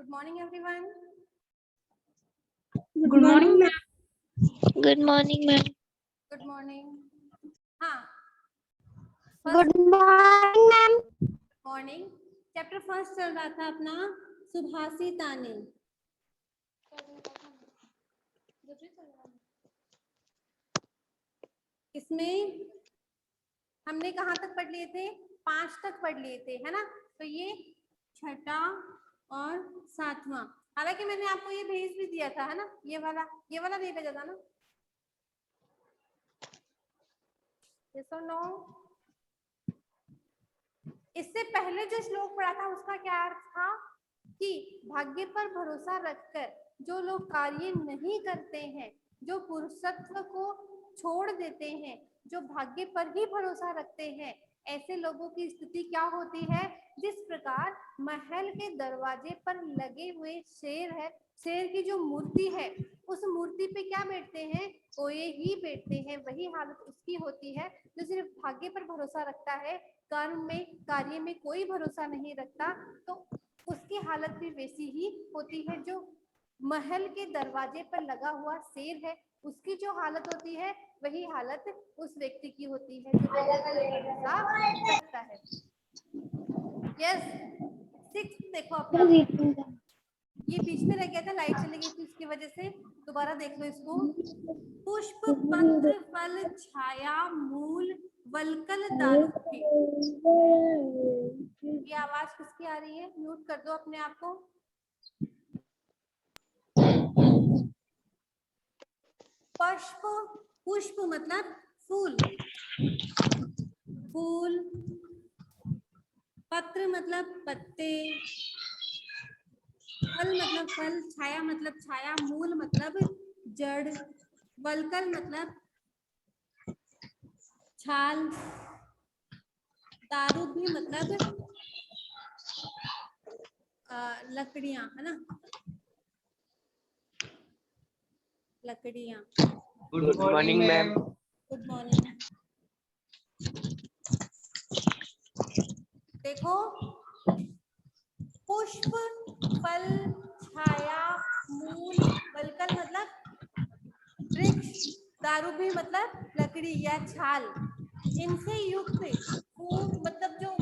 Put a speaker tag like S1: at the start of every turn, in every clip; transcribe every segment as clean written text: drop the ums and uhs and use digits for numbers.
S1: Good morning, everyone.
S2: Good morning, ma'am.
S3: Good morning, ma'am.
S1: Good morning. हाँ.
S2: Good morning, ma'am.
S1: Morning. Chapter first चल रहा था अपना सुभाषितानि. इसमें हमने कहाँ तक पढ़ लिए थे? 5 तक पढ़ लिए थे, है ना? तो ये छठा और सातवां. हालांकि मैंने आपको ये भेज भी दिया था, है ना? ये वाला नहीं भेजा था ना? Yes or no? इससे पहले जो श्लोक पढ़ा था उसका क्या अर्थ था कि भाग्य पर भरोसा रखकर जो लोग कार्य नहीं करते हैं, जो पुरुषत्व को छोड़ देते हैं, जो भाग्य पर ही भरोसा रखते हैं, ऐसे लोगों की स्थिति क्या होती है? जिस प्रकार महल के दरवाजे पर लगे हुए शेर है, शेर की जो मूर्ति है, उस मूर्ति पे क्या बैठते हैं? कोए ही बैठते हैं. वही हालत उसकी होती है जो सिर्फ भाग्य पर भरोसा रखता है, कर्म में कार्य में कोई भरोसा नहीं रखता. तो उसकी हालत भी वैसी ही होती है. जो महल के दरवाजे पर लगा हुआ शेर है, उसकी जो हालत होती है वही हालत उस व्यक्ति की होती है जो भरोसा रखता है. यस. 6 देखो अपना, ये बीच में रह गया था, लाइट चली गई थी उसकी वजह से. दोबारा देख लो इसको. पुष्प पत्र फल छाया मूल वलकल दारू. ये आवाज किसकी आ रही है? म्यूट कर दो अपने आप को. पुष्प, पुष्प मतलब फूल, फूल. पत्र मतलब पत्ते, फल मतलब फल, छाया मतलब छाया, मूल मतलब जड़, वलकल मतलब छाल, दारू भी मतलब लकड़ियां, है ना? लकड़ियां.
S3: Good morning, ma'am.
S1: Good morning. देखो, पुष्प, फल, छाया, मूल, वलकल मतलब वृक्ष, दारू भी मतलब लकड़ी या छाल, इनसे युक्त फूल मतलब जो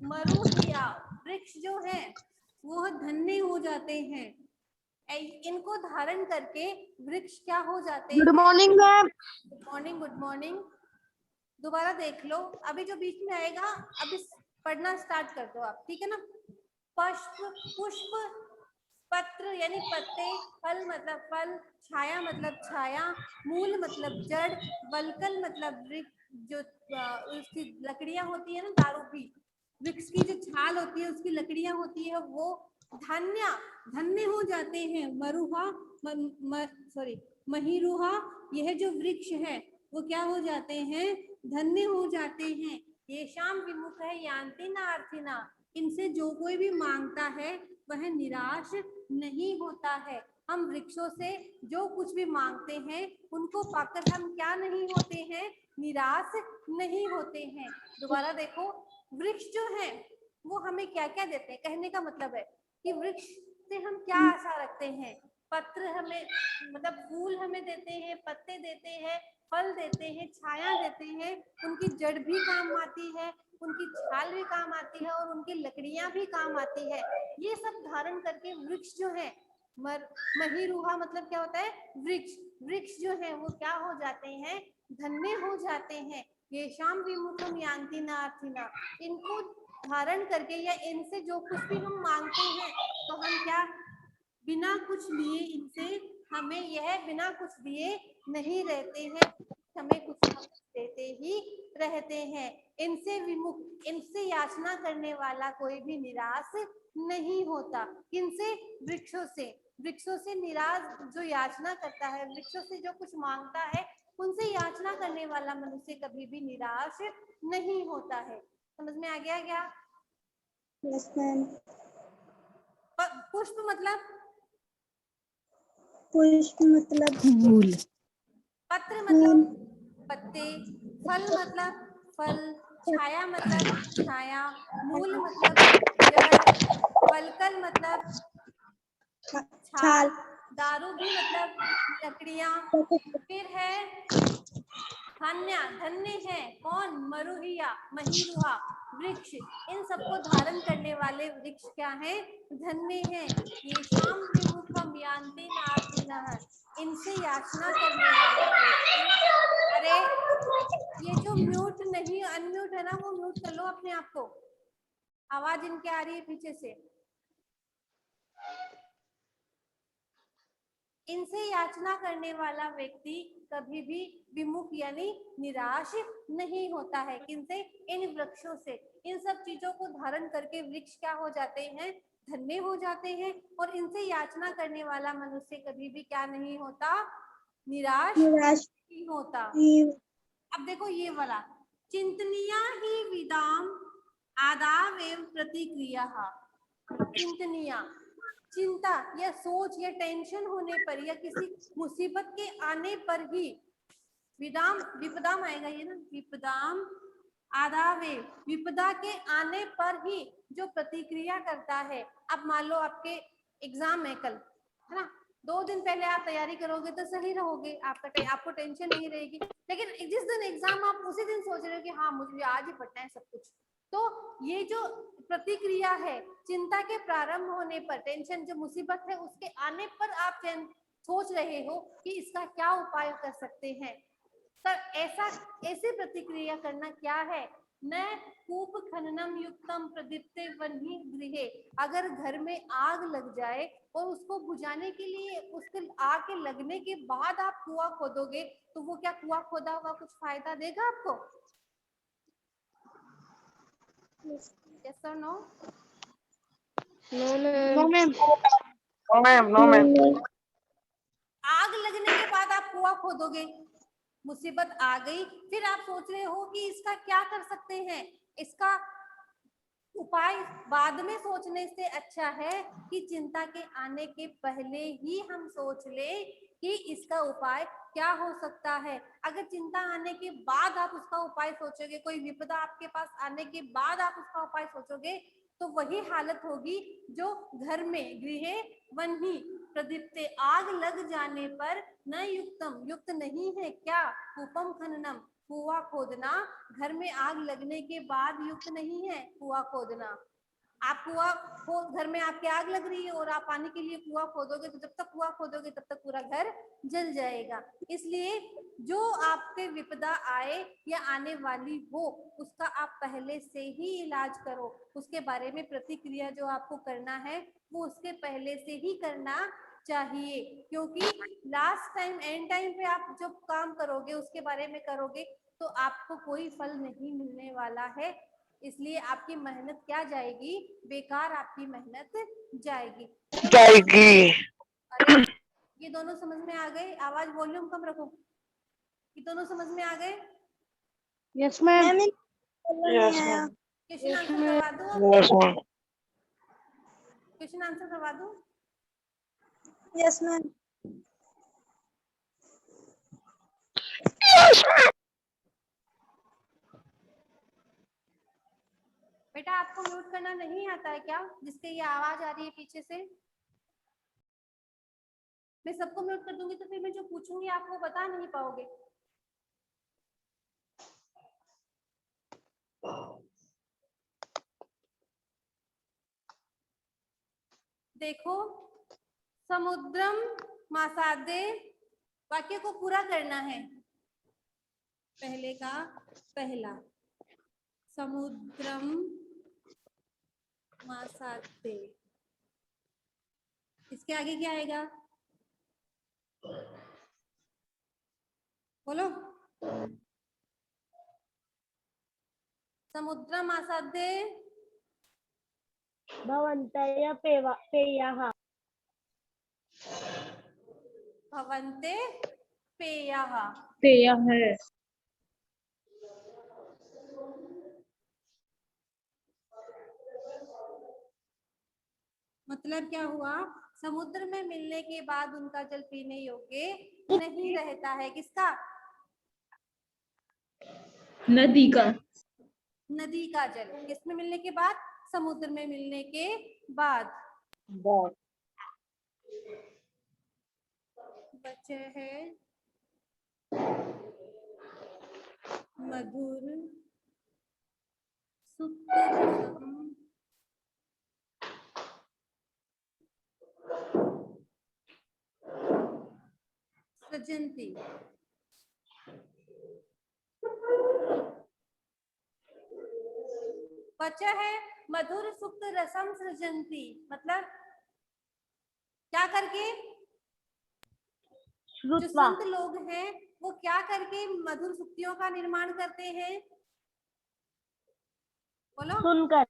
S1: मरु या वृक्ष जो है वो धन्य हो जाते हैं. इनको धारण करके वृक्ष क्या हो जाते हैं?
S2: Good morning, ma'am.
S1: Good morning. Good morning. दोबारा देख लो, अभी जो बीच में आएगा अभी पढ़ना स्टार्ट कर दो आप, ठीक है ना? पुष्प, पुष्प, पत्र यानी पत्ते, फल मतलब फल, छाया मतलब छाया, मूल मतलब जड़, वलकल मतलब वृक्ष, जो उसकी लकड़ियां होती है ना, दारू भी वृक्ष की जो छाल होती है उसकी लकड़ियां होती है, वो धन्य धन्य हो जाते हैं. मरुहा सॉरी महिरुहा, यह जो वृक्ष है वो क्या हो जाते हैं? धन्य हो जाते हैं. ये शाम विमुख है यान्ति न अर्थिना, इनसे जो कोई भी मांगता है वह निराश नहीं होता है. हम वृक्षों से जो कुछ भी मांगते हैं उनको पाकर हम क्या नहीं होते हैं? निराश नहीं होते हैं. दोबारा देखो, वृक्ष जो है वो हमें क्या क्या देते हैं? कहने का मतलब है कि वृक्ष से हम क्या आशा रखते हैं? पत्र हमें मतलब फूल हमें देते हैं, पत्ते देते हैं, फल देते हैं, छाया देते हैं, उनकी जड़ भी काम आती है, उनकी छाल भी काम आती है और उनकी लकड़ियां भी काम आती है. ये सब धारण करके वृक्ष जो है, महिरुहा मतलब क्या होता है? वृक्ष. वृक्ष जो है वो क्या हो जाते हैं? धन्य हो जाते हैं. ये शाम विमुखम यान्ति न अर्थिना, इनको धारण करके या इनसे जो कुछ भी हम मांगते हैं तो हम क्या बिना कुछ लिए इनसे हमें यह बिना कुछ दिए नहीं रहते हैं, हमें कुछ ना कुछ देते ही रहते हैं. इनसे विमुख, इनसे याचना करने वाला कोई भी निराश नहीं होता. किनसे? वृक्षों से. वृक्षों से निराश जो याचना करता है, वृक्षों से जो कुछ मांगता है, उनसे याचना करने वाला मनुष्य कभी भी निराश नहीं होता है. समझ में आ गया क्या?
S2: Yes, ma'am.
S1: पुष्प मतलब
S2: पुष्प मतलब फूल.
S1: पत्र मतलब पत्ते, फल मतलब फल, छाया मतलब छाया, मूल मतलब जड़, वलकल मतलब छाल, दारू भी मतलब लकड़ियां। फिर है धन्य, धन्य है कौन? मरुहिया, महीरुहा, वृक्ष। इन सबको धारण करने वाले वृक्ष क्या हैं? धन्य हैं। ये शाम विमुखम यान्ति नार्तिनः, इनसे याचना करने वाला व्यक्ति। अरे ये जो म्यूट नहीं, अनम्यूट है ना, वो म्यूट कर लो अपने आप को, आवाज इनके आ रही है पीछे से। इनसे याचना करने वाला व्यक्ति कभी भी विमुख यानी निराश नहीं होता है। किनसे? इन वृक्षों से। इन सब चीजों को धारण करके वृक्ष क्या हो जाते हैं? धन्य हो जाते हैं। और इनसे याचना करने वाला मनुष्य कभी भी क्या नहीं होता? निराश नहीं होता। अब देखो ये वाला, चिंतनिया ही विदाम आदाव एवं प्रतिक्रिया। चिंतनिया, चिंता या सोच या टेंशन होने पर या किसी मुसीबत के आने पर ही, विदाम विपदाम आएगा ये ना, विपदाम आदावे, विपदा के आने पर ही जो प्रतिक्रिया करता है। अब मान लो आपके एग्जाम है कल, है ना, 2 दिन पहले आप तैयारी करोगे तो सही रहोगे, आपको टेंशन नहीं रहेगी। लेकिन जिस दिन एग्जाम, आप उसी दिन सोच रहे हो कि हाँ मुझे आज ही पढ़ना है सब कुछ। तो ये जो प्रतिक्रिया है, चिंता के प्रारंभ होने पर, टेंशन जो मुसीबत है उसके आने पर आप सोच रहे हो कि इसका क्या उपाय कर सकते हैं। तो ऐसे प्रतिक्रिया करना क्या है? न कूप खननम युक्तम प्रदीप्ते वन्ही गृहे। अगर घर में आग लग जाए और उसको बुझाने के लिए, उसके आग के लगने के बाद आप कुआं खोदोगे, तो वो क्या कुआं खोदा हुआ कुछ फायदा देगा आपको? Yes or no?
S2: No ma'am.
S3: No, ma'am.
S1: आग लगने के बाद आप कुआं खोदोगे, मुसीबत आ गई, फिर आप सोच रहे हो कि इसका क्या कर सकते हैं, इसका उपाय बाद में सोचने से अच्छा है कि चिंता के आने के पहले ही हम सोच ले कि इसका उपाय क्या हो सकता है। अगर चिंता आने के बाद आप उसका उपाय सोचोगे, कोई विपदा आपके पास आने के बाद आप उसका उपाय सोचोगे, तो वही हालत होगी जो घर में गृहे वन्ही प्रदीप्ते, आग लग जाने पर न युक्तम, युक्त नहीं है क्या? कूपम खननम, कुआं खोदना। घर में आग लगने के बाद युक्त नहीं है कुआं खोदना। आप घर में आपके आग लग रही है और आप पानी के लिए कुआं खोदोगे, तो जब तक कुआं खोदोगे तब तक पूरा घर जल जाएगा। इसलिए जो आपके विपदा आए या आने वाली हो, उसका आप पहले से ही इलाज करो। उसके बारे में प्रतिक्रिया जो आपको करना है वो उसके पहले से ही करना चाहिए, क्योंकि लास्ट टाइम, एंड टाइम पे आप जब काम करोगे उसके बारे में करोगे तो आपको कोई फल नहीं मिलने वाला है। इसलिए आपकी मेहनत क्या जाएगी? बेकार आपकी मेहनत जाएगी। अरे ये दोनों समझ में आ गए? आवाज वॉल्यूम कम रखो। ये दोनों समझ में आ गए?
S2: Yes ma'am.
S3: Yes, ma'am.
S1: Question answer करवा दूं?
S3: Yes, ma'am.
S1: क्वेश्चन आंसर करवा दूं?
S2: Yes ma'am.
S1: बेटा आपको म्यूट करना नहीं आता है क्या, जिससे ये आवाज आ रही है पीछे से? मैं सबको म्यूट कर दूंगी तो फिर मैं जो पूछूंगी आप वो बता नहीं पाओगे। देखो, समुद्रम मासादे, वाक्य को पूरा करना है। पहले का पहला, समुद्रम मासादे, इसके आगे क्या आएगा? बोलो। समुद्रम मासादे
S2: भवन्तः पेयाः।
S1: भवन्ते पेयः।
S2: पेयः।
S1: मतलब क्या हुआ? समुद्र में मिलने के बाद उनका जल पीने योग्य नहीं रहता है। किसका?
S2: नदी का।
S1: नदी का जल। किसमें मिलने के बाद? समुद्र में मिलने के बाद। बचे है मधुर सुप्त रसम सृजन्ति। बचा है मधुर सुप्त रसम सृजन्ति, मतलब क्या करके? जो
S2: श्रुत्वा
S1: संत लोग हैं वो क्या करके मधुर सुक्तियों का निर्माण करते हैं? बोलो।
S2: सुनकर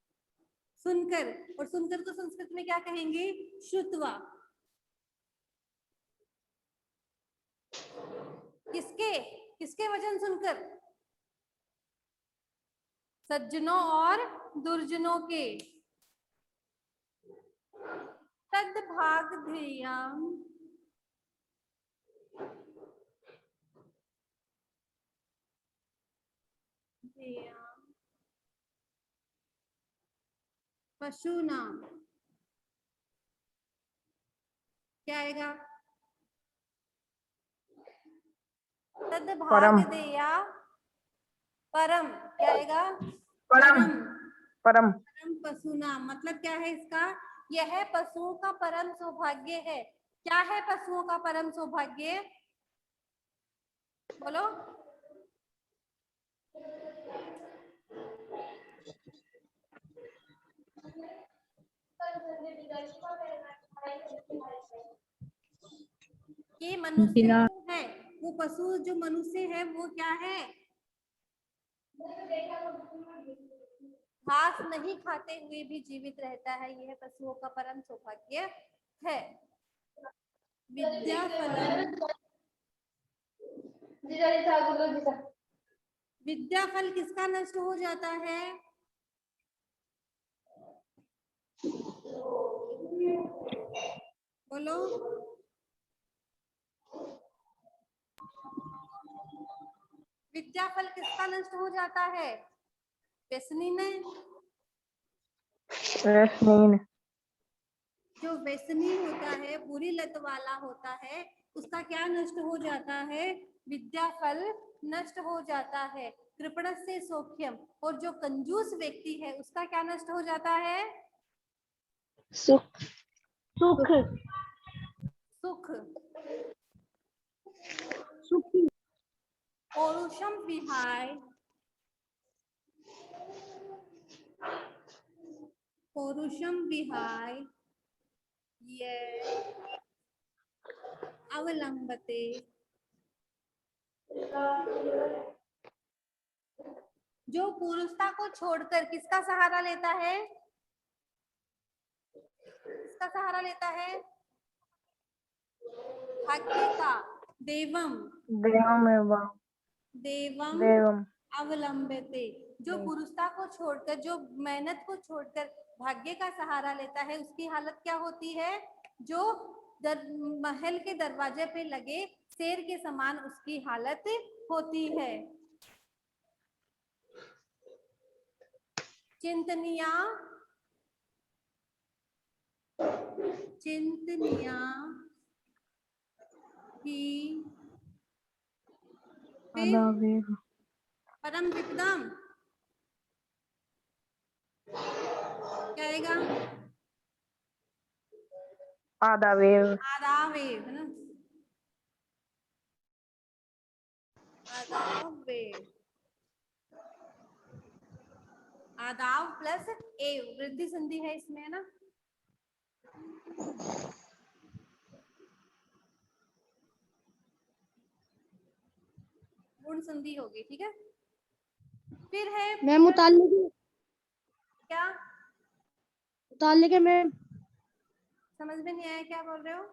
S1: सुनकर। और सुनकर को संस्कृत में क्या कहेंगे? श्रुत्वा। किसके किसके वचन सुनकर? सज्जनों और दुर्जनों के। तद भाग ध्येयम पशूनाम। क्या आएगा? तद
S3: परम।
S1: भाग देया परम। क्या आएगा?
S3: परम। परम।
S1: परम पशुनाम, मतलब क्या है इसका? यह पशुओं का परम सौभाग्य है। क्या है पशुओं का परम सौभाग्य? बोलो। ये मनुष्य
S2: बिना
S1: जो है, वो पशु जो मनुष्य है वो क्या है? घास नहीं खाते हुए भी जीवित रहता है। यह पशुओं का परम सौभाग्य है। विद्या फलम। विद्या फल किसका नष्ट हो जाता है? बोलो। विद्या फल किसका नष्ट हो जाता है? व्यसनी ने।
S3: रश्मीन।
S1: जो व्यसनी होता है, बुरी लत वाला होता है, उसका क्या नष्ट हो जाता है? विद्या फल नष्ट हो जाता है। कृपण से सौख्यम। और जो कंजूस व्यक्ति है उसका क्या नष्ट हो जाता है?
S2: सुख सुख
S1: सुख।
S2: सुखी
S1: पौरुषम विहाय। पौरुषम विहाय ये अवलंबते। जो पुरुषता को छोड़कर किसका सहारा लेता है? किसका सहारा लेता है? भाग्य का। देवम।
S3: देवमेव।
S1: देवम
S3: देवम।
S1: अवलंबते। जो पुरुषता को छोड़कर, जो मेहनत को छोड़कर भाग्य का सहारा लेता है, उसकी हालत क्या होती है? जो महल के दरवाजे पे लगे शेर के समान उसकी हालत होती है। चिंतनिया। चिंतनिया ही
S3: आदावेव।
S1: परम विपदम। क्या आएगा?
S3: आदावेव।
S1: आदावेव है ना? आदावेव। आदाव प्लस एव, वृद्धि संधि है इसमें, है ना? गुण संधि होगी, ठीक है। फिर है
S2: मैं मुताल्लिक
S1: क्या?
S2: मुताल्लिक मैं
S1: समझ में नहीं आया क्या बोल रहे हो?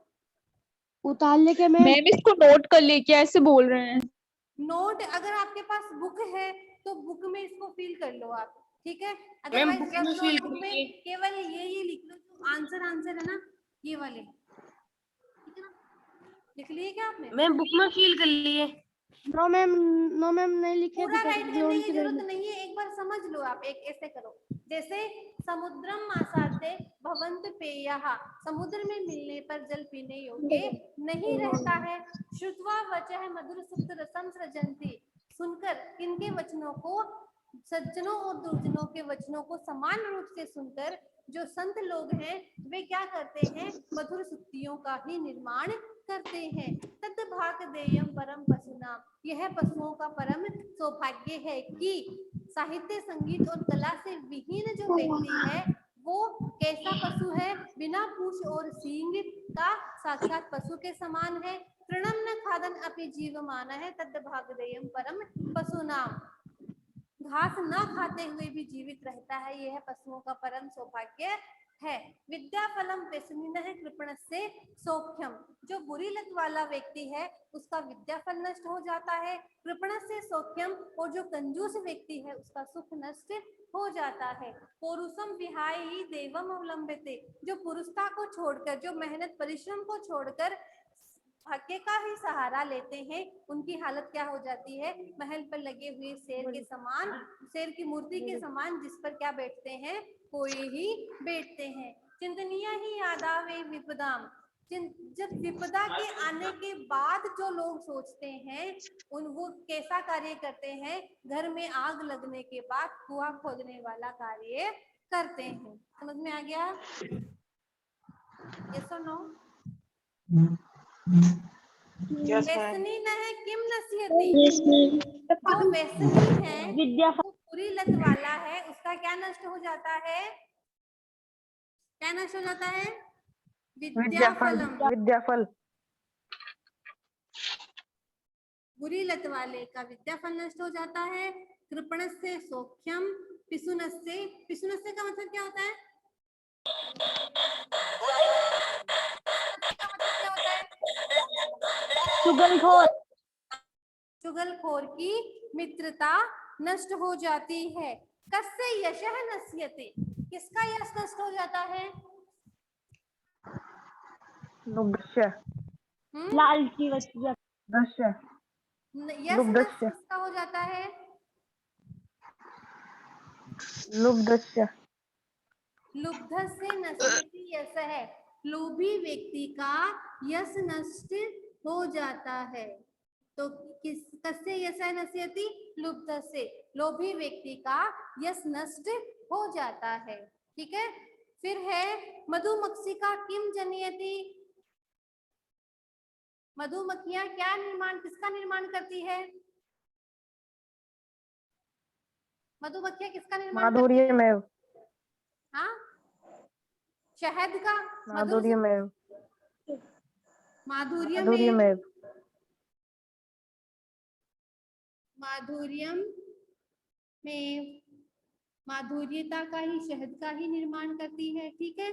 S2: मुताल्लिक मैं
S4: मैम इसको नोट कर लिए, क्या ऐसे बोल रहे हैं?
S1: नोट अगर आपके पास बुक है तो बुक में इसको फिल कर लो आप, ठीक है।
S5: मैम
S1: अदरवाइज
S5: बुक
S1: जब
S5: में fill
S1: नोटबुक में
S5: करिए।
S1: केवल ये लिख लो जो आंसर है ना, ये वाले, ठीक है ना? लिख लिए क्या आपने?
S5: मैम बुक में फील कर लिए।
S2: नो मैम नहीं लिखे अभी
S1: पूरा
S2: तक
S1: राइट करने
S2: जोन
S1: की
S2: की
S1: जरूरत नहीं है, एक बार समझ लो आप। एक ऐसे करो, जैसे समुद्रम आसाते भवंत पेयः, समुद्र में मिलने पर जल पीने योग्य नहीं रहता है। श्रुत्वा वचः मधुर सुक्त रसम सृजन्ति, सुनकर किनके वचनों को, सज्जनों और दुर्जनों के वचनों को समान रूप से सुनकर जो संत लोग हैं वे क्या करते हैं, मधुर सुक्तियों का ही निर्माण करते हैं। तद भाग देयम परम पशुनाम, यह पशुओं का परम सौभाग्य है कि साहित्य संगीत और कला से विहीन जो व्यक्ति है वो कैसा पशु है, बिना पूंछ और सींग का साक्षात पशु के समान है। तृणम न खादन अपि जीवमान है, तद भाग देयम परम पशुनाम, घास न खाते हुए भी जीवित रहता है, यह पशुओं का परम सौभाग्य है। विद्या फलम व्यसनिनः कृपणस्य सौख्यम, जो बुरी लत वाला व्यक्ति है उसका विद्या फल नष्ट हो जाता है। कृपणस्य सौख्यम, और जो कंजूस व्यक्ति है उसका सुख नष्ट हो जाता है। पौरुषम विहाय ही देवम अवलंबिते, जो पुरुषता को छोड़कर, जो मेहनत परिश्रम को छोड़कर भाग्य का ही सहारा लेते हैं, उनकी हालत क्या हो जाती है, महल पर लगे हुए शेर के समान, शेर की मूर्ति के समान, जिस पर क्या बैठते हैं, कोई ही बैठते हैं। चिंतनीय ही यादावे विपदाम, जब विपदा के आने के बाद जो लोग सोचते हैं उन वो कैसा कार्य करते हैं, घर में आग लगने के बाद कुआं खोदने वाला कार्य करते हैं। समझ में आ गया? यस और नो? व्यसनी न है किम नसीहती, जो व्यसनी है
S2: विद्या
S1: वो बुरी लत वाला है, उसका क्या नष्ट हो जाता है, क्या नष्ट हो जाता है, विद्या फलम,
S3: विद्याफल।
S1: बुरी लत वाले का विद्या फल नष्ट हो जाता है। कृपणस्य सौख्यम, पिसुनस्य, पिसुनस्य का मतलब क्या होता है, का मतलब क्या होता है,
S2: चुगलखोर,
S1: चुगलखोर की मित्रता नष्ट हो जाती है। कस्य यशः नश्यते, किसका यश नष्ट हो जाता है,
S3: लुब्धस्य।
S2: लालची व्यक्ति,
S3: दस्य।
S1: यश
S3: लुब्धस्य।
S1: नष्ट किसका हो जाता है,
S3: लुब्धस्य।
S1: लुब्धस्य नश्यति यशः, लोभी व्यक्ति का यश नष्ट हो जाता है। तो किस, कस्य यशः नश्यति, लुब्धस्य, लोभी व्यक्ति का यश नष्ट हो जाता है। ठीक है। फिर है मधुमक्षिका किम जनयति, मधुमक्खियां क्या निर्माण, किसका निर्माण करती है, मधुमक्खियां किसका निर्माण करती है,
S3: माधुर्यमेव।
S1: हाँ, शहद का,
S3: माधुर्यमेव।
S1: माधुर्य में,
S3: माधुर्यमेव।
S1: माधुर्यम में, माधुर्यता का ही, शहद का ही निर्माण करती है। ठीक है।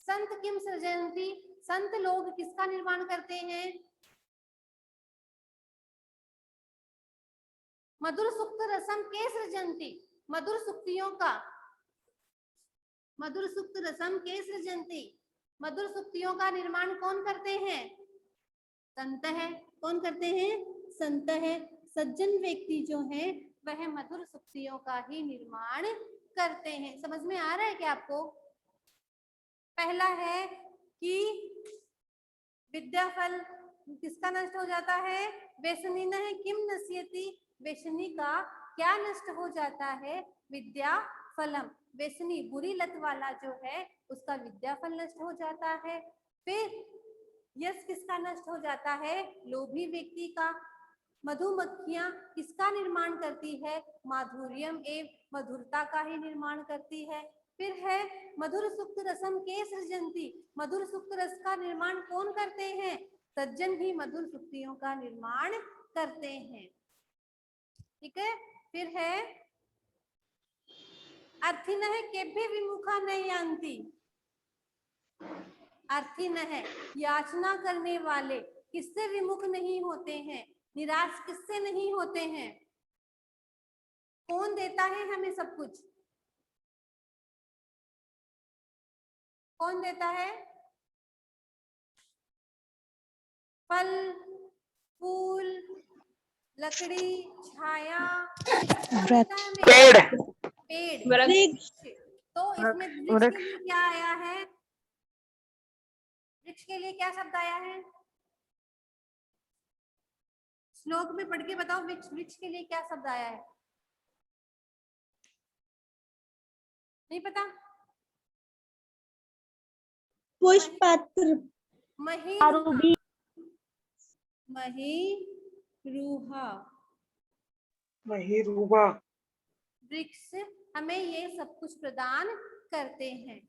S1: संत किम सृजन्ति, संत लोग किसका निर्माण करते हैं, मधुर सुक्त रसम के सृजन्ति, मधुर सुक्तियों का, मधुर सुक्त रसम के सृजन्ति, मधुर सुक्तियों का निर्माण कौन करते हैं, संत है। कौन करते हैं, संत है। सज्जन व्यक्ति जो है वह मधुर सुक्तियों का ही निर्माण करते हैं। समझ में आ रहा है क्या आपको? पहला है कि विद्या फल किसका नष्ट हो जाता है, व्यसनी है किम नश्यति, व्यसनी का क्या नष्ट हो जाता है, विद्या फलम, व्यसनी बुरी लत वाला जो है उसका विद्या फल नष्ट हो जाता है। फिर यश किसका नष्ट हो जाता है, लोभी व्यक्ति का। मधुमक्खियां किसका निर्माण करती है, माधुर्यम एवं, मधुरता का ही निर्माण करती है। फिर है मधुर सुक्त रसम के सृजन्ति, मधुर सुक्त रस का निर्माण कौन करते हैं, सज्जन ही मधुर सुक्तियों का निर्माण करते हैं। ठीक है। फिर है अर्थिन है केभ्य विमुखा नहीं आंती, अर्थिन है याचना करने वाले किससे विमुख नहीं होते हैं, निराश किससे नहीं होते हैं। कौन देता है हमें सब कुछ, कौन देता है, फल, फूल, लकड़ी, छाया, पेड़,
S4: वृक्ष।
S1: वृक्ष, तो इसमें वृक्ष के
S3: वृक्ष।
S1: लिए क्या आया है? वृक्ष के लिए क्या शब्द आया है? श्लोक में पढ़ के बताओ, वृक्ष वृक्ष के लिए क्या शब्द आया है? नहीं पता?
S2: पुष्पपत्र
S1: महीरुहा। महीरुहा
S5: महीरुहा।
S1: वृक्ष हमें ये सब कुछ प्रदान करते हैं।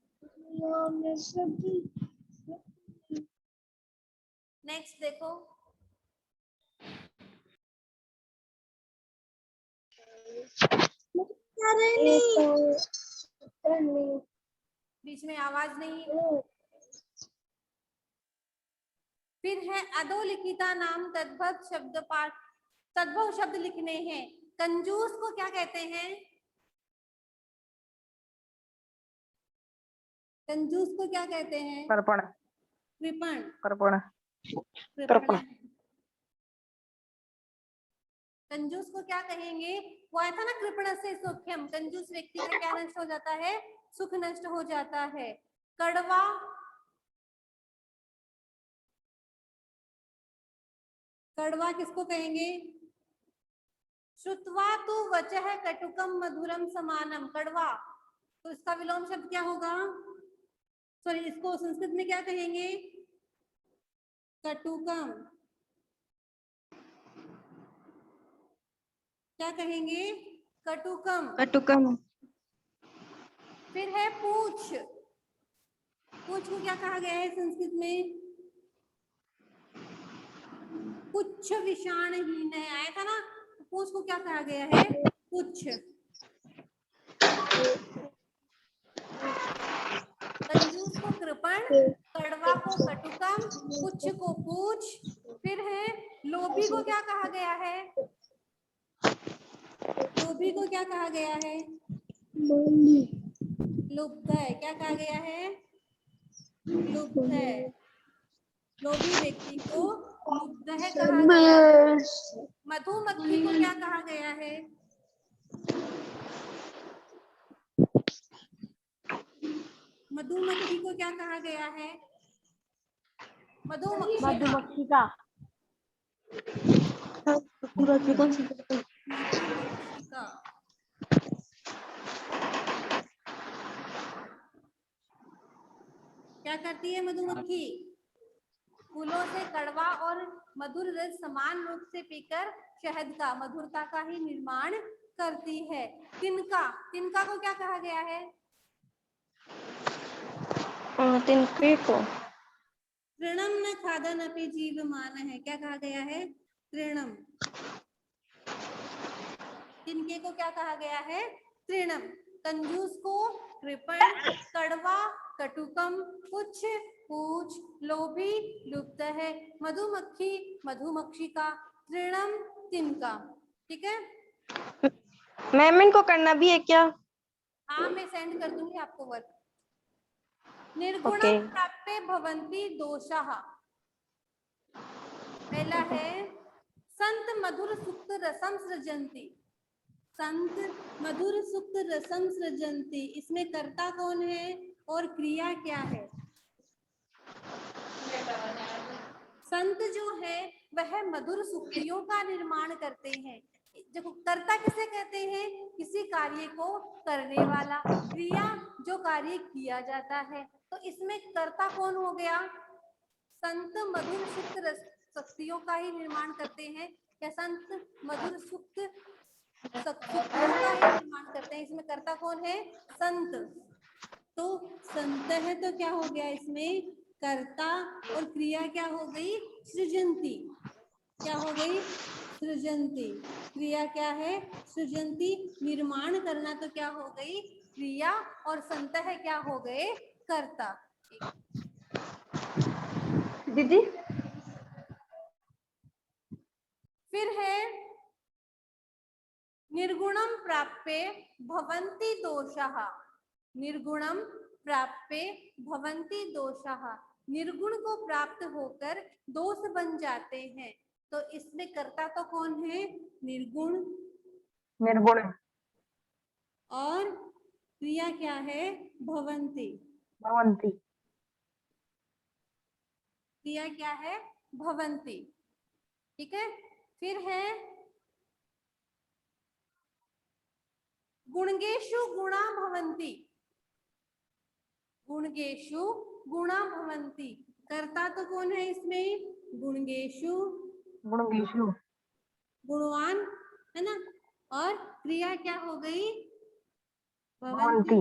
S1: नेक्स्ट देखो, बीच में आवाज नहीं। फिर है अधोलिखिता नाम तद्भव शब्द पाठ। तद्भव शब्द लिखने हैं। कंजूस को क्या कहते हैं? कंजूस को क्या कहते हैं?
S3: कृपण।
S1: कृपण।
S3: कृपण।
S1: कृपण। कंजूस को क्या कहेंगे? वो आया था ना, कृपण से सुख्यम। कंजूस व्यक्ति का क्या नष्ट हो जाता है? सुख नष्ट हो जाता है। कड़वा, कड़वा किसको कहेंगे? श्रुत्वा तु वचः कटुकम मधुरम समानम। कड़वा, तो इसका विलोम शब्द क्या होगा? सॉरी, इसको संस्कृत में क्या कहेंगे? कटुकम। क्या कहेंगे? कटुकम।
S4: कटुकम।
S1: फिर है पूछ। पूछ को क्या कहा गया है संस्कृत में? पुच्छ विषाणहीन है, आया था ना। पूछ को क्या कहा गया है? पुच्छ। कंजूस को कृपण, कड़वा को कटुकम, पुच्छ को पूछ। फिर है लोभी को क्या कहा गया है? लोभी को क्या कहा गया है? लुब्ध है। क्या कहा गया है? लुब्ध है। लोभी व्यक्ति को लुब्ध है कहा गया है। मधुमक्खी को क्या कहा गया है? मधुमक्खी को क्या कहा गया है?
S2: मधुमक्षिका।
S1: मधुमक्षिका। क्या करती है मधुमक्खी? फूलों से कड़वा और मधुर रस समान रूप से पीकर शहद का, मधुरता का ही निर्माण करती है। तिनका, तिनका को क्या कहा गया है?
S3: तिनके को
S1: तृणम न खादन अपि जीवमान है। क्या कहा गया है? तृणम। तिनके को क्या कहा गया है? तृणम। कंजूस को कृपण, कड़वा कटुकम, पुच्छ पूछ, लोभी लुप्त है, मधुमक्खी मधुमक्षिका, तृणम तिनका। ठीक है,
S3: मैम इनको करना भी है क्या?
S1: हाँ मैं सेंड कर दूंगी आपको वर्क। निर्गुणम
S3: ओके।
S1: प्राप्ते भवन्ति दोषाः। पहला है संत मधुर सुक्त रसम सृजन्ति। संत मधुर सुक्त रसम सृजन्ति, इसमें कर्ता कौन है और क्रिया क्या है? संत जो है वह मधुर सुक्तियों का निर्माण करते हैं। देखो, कर्ता किसे कहते हैं? किसी कार्य को करने वाला। क्रिया जो कार्य किया जाता है। तो इसमें कर्ता कौन हो गया? संत मधुर सुक्त शक्तियों का ही निर्माण करते हैं, या संत मधुर सुक्त शक्तियों का ही निर्माण करते हैं। इसमें कर्ता कौन है? संत। तो संत है तो क्या हो गया इसमें? कर्ता। और क्रिया क्या हो गई? सृजंती। क्या हो गई? सृजंती। क्रिया क्या है? सृजंती। निर्माण करना तो क्या हो गई? क्रिया। और संत है क्या हो गए? कर्ता।
S3: दीदी
S1: फिर है निर्गुणम प्राप्ये भवन्ति दोषाः। निर्गुणम प्राप्ये भवन्ति दोषाः, निर्गुण को प्राप्त होकर दोष बन जाते हैं। तो इसमें कर्ता तो कौन है? निर्गुण।
S3: निर्गुण।
S1: और क्रिया क्या है? भवन्ति।
S2: भवन्ति।
S1: क्रिया क्या है? भवन्ति। ठीक है, फिर है गुणगेषु गुणा भवन्ति। गुणगेषु गुणा भवन्ति। कर्ता तो कौन है इसमें? गुणगेषु,
S2: गुणगेषु।
S1: गुणवान, है ना। और क्रिया क्या हो गई?
S2: भवन्ति।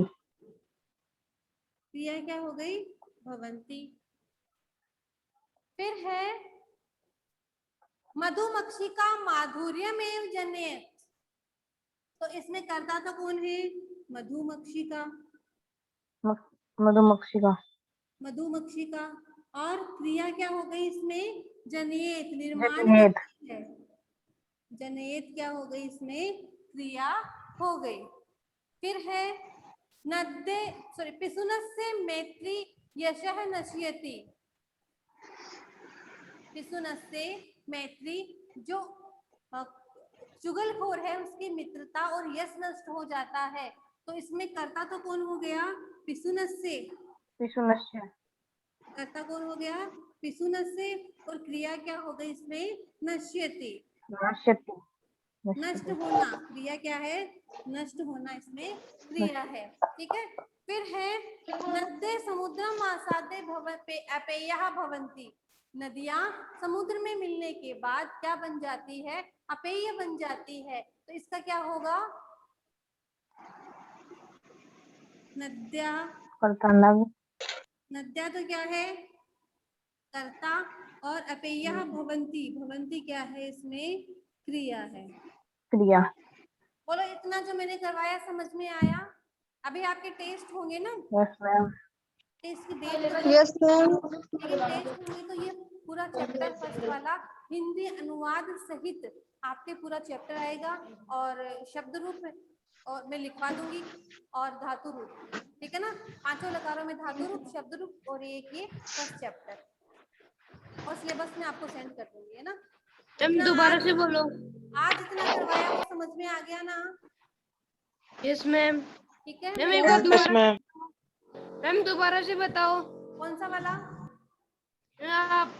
S1: क्रिया क्या हो गई? भवन्ति। फिर है मधुमक्षिका माधुर्यमेव जनयेत्। तो इसमें कर्ता तो कौन है? मधुमक्षिका।
S2: मधुमक्षिका।
S1: मधुमक्षिका। और क्रिया क्या हो गई इसमें? जनयेत, निर्माण
S2: जनयेत।
S1: करती है। जनयेत क्या हो गई इसमें? क्रिया हो गई। फिर है नद्दे पिशुनस्य मैत्री यशः नश्यति। पिशुनस्य मैत्री, जो चुगलखोर है उसकी मित्रता और यश नष्ट हो जाता है। तो इसमें कर्ता तो कौन हो गया? पिशुनस्य।
S2: पिशुनस्य।
S1: कर्ता कौन हो गया? पिशुनस्य। और क्रिया क्या हो गई इसमें? नश्यति।
S2: नश्यति।
S1: नष्ट होना। क्रिया क्या है? नष्ट होना इसमें क्रिया है। ठीक है, फिर है नद्ये समुद्रम आसादे अपेयः भवन्ति। नदियां समुद्र में मिलने के बाद क्या बन जाती है? अपेय बन जाती है। तो इसका क्या होगा? नद्या।
S2: कर्ता नव।
S1: नद्या तो क्या है? कर्ता। और अपेयः भवन्ति, भवन्ति क्या है इसमें? क्रिया है।
S2: क्रिया।
S1: बोलो, इतना जो मैंने करवाया समझ में आया? अभी आपके टेस्ट होंगे ना,
S2: यस मैम।
S1: टेस्ट की डेट
S3: यस मैम।
S1: लेकिन टेस्ट होंगे तो ये पूरा चैप्टर फर्स्ट वाला हिंदी अनुवाद सहित आपके पूरा चैप्टर आएगा। और शब्द रूप और मैं लिखवा दूंगी, और धातु रूप। ठीक है ना, पांचों लकारों में धातु रूप, शब्द रूप, और एक ये फर्स्ट चैप्टर। और सिलेबस में आपको सेंड कर दूंगी, है ना। इतना
S4: दोबारा से बोलो।
S1: आज इतना करवाया वो समझ में आ गया ना?
S4: Yes ma'am.
S1: ठीक है,
S4: मैम एक बार
S3: यस
S4: दोबारा,
S3: मैम।
S4: मैम दोबारा से बताओ।
S1: कौन सा वाला?
S4: आप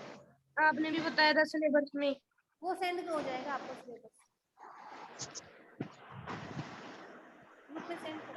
S4: आपने भी बताया था सिलेबस में।
S1: वो सेंड हो जाएगा आपको सिलेबस, ग्रुप में सेंड कर